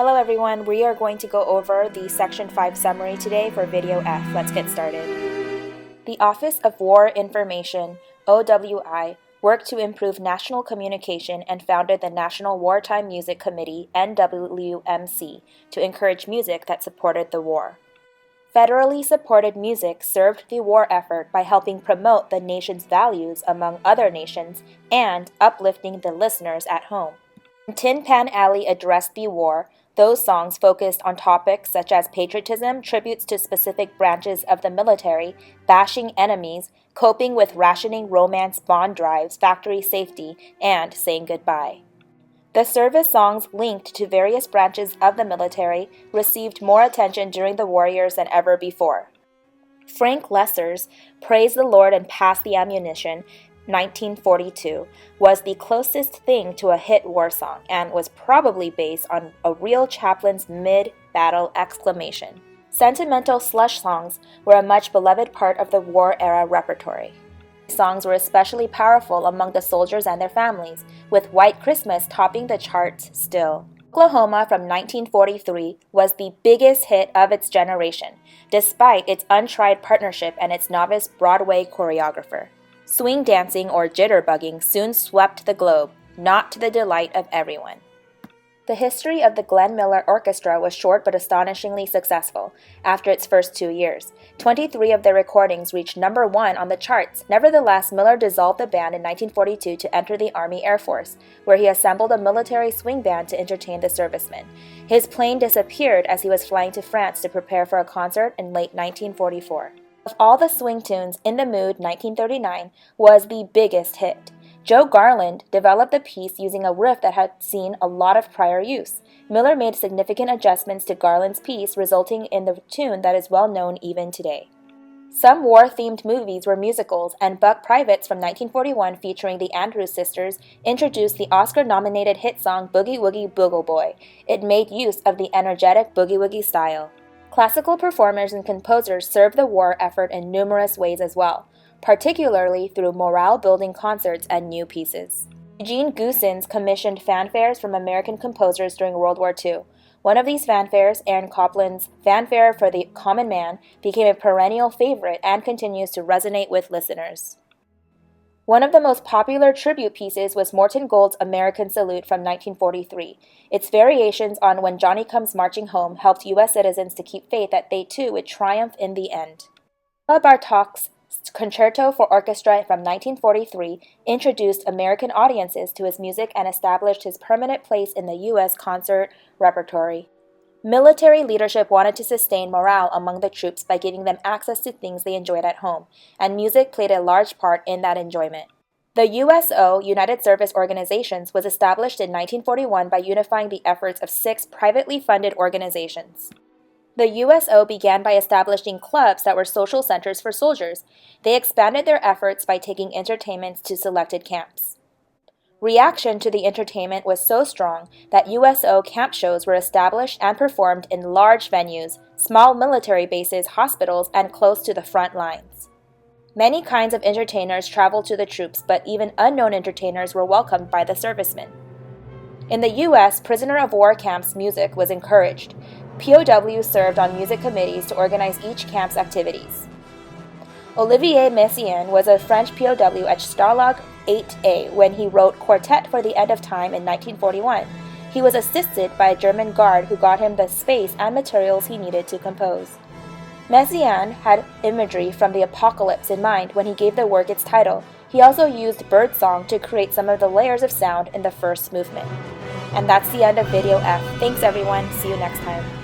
Hello everyone, we are going to go over the Section 5 summary today for Video F. Let's get started. The Office of War Information, OWI, worked to improve national communication and founded the National Wartime Music Committee, NWMC, to encourage music that supported the war. Federally supported music served the war effort by helping promote the nation's values among other nations and uplifting the listeners at home. When Tin Pan Alley addressed the war, those songs focused on topics such as patriotism, tributes to specific branches of the military, bashing enemies, coping with rationing romance bond drives, factory safety, and saying goodbye. The service songs linked to various branches of the military received more attention during the war years than ever before. Frank Loesser's Praise the Lord and Pass the Ammunition, 1942, was the closest thing to a hit war song and was probably based on a real chaplain's mid-battle exclamation. Sentimental slush songs were a much beloved part of the war-era repertory. Songs were especially powerful among the soldiers and their families, with White Christmas topping the charts still. Oklahoma from 1943 was the biggest hit of its generation, despite its untried partnership and its novice Broadway choreographer. Swing dancing or jitterbugging soon swept the globe, not to the delight of everyone. The history of the Glenn Miller Orchestra was short but astonishingly successful. After its first 2 years, 23 of their recordings reached number 1 on the charts. Nevertheless, Miller dissolved the band in 1942 to enter the Army Air Force, where he assembled a military swing band to entertain the servicemen. His plane disappeared as he was flying to France to prepare for a concert in late 1944. Of all the swing tunes, In the Mood 1939 was the biggest hit. Joe Garland developed the piece using a riff that had seen a lot of prior use. Miller made significant adjustments to Garland's piece, resulting in the tune that is well known even today. Some war-themed movies were musicals, and Buck Privates from 1941 featuring the Andrews Sisters introduced the Oscar-nominated hit song Boogie Woogie Boogle Boy. It made use of the energetic boogie woogie style. Classical performers and composers served the war effort in numerous ways as well, particularly through morale-building concerts and new pieces. Eugene Goossens commissioned fanfares from American composers during World War II. One of these fanfares, Aaron Copland's Fanfare for the Common Man, became a perennial favorite and continues to resonate with listeners. One of the most popular tribute pieces was Morton Gold's American Salute from 1943. Its variations on When Johnny Comes Marching Home helped U.S. citizens to keep faith that they too would triumph in the end. Bartok's Concerto for Orchestra from 1943 introduced American audiences to his music and established his permanent place in the U.S. concert repertory. Military leadership wanted to sustain morale among the troops by giving them access to things they enjoyed at home, and music played a large part in that enjoyment. The USO, United Service Organizations, was established in 1941 by unifying the efforts of 6 privately funded organizations. The USO began by establishing clubs that were social centers for soldiers. They expanded their efforts by taking entertainments to selected camps. Reaction to the entertainment was so strong that USO camp shows were established and performed in large venues, small military bases, hospitals, and close to the front lines. Many kinds of entertainers traveled to the troops, but even unknown entertainers were welcomed by the servicemen. In the U.S., prisoner of war camps music was encouraged. POWs served on music committees to organize each camp's activities. Olivier Messiaen was a French POW at Stalag 8A when he wrote Quartet for the End of Time in 1941. He was assisted by a German guard who got him the space and materials he needed to compose. Messiaen had imagery from the apocalypse in mind when he gave the work its title. He also used birdsong to create some of the layers of sound in the first movement. And that's the end of Video F. Thanks everyone. See you next time.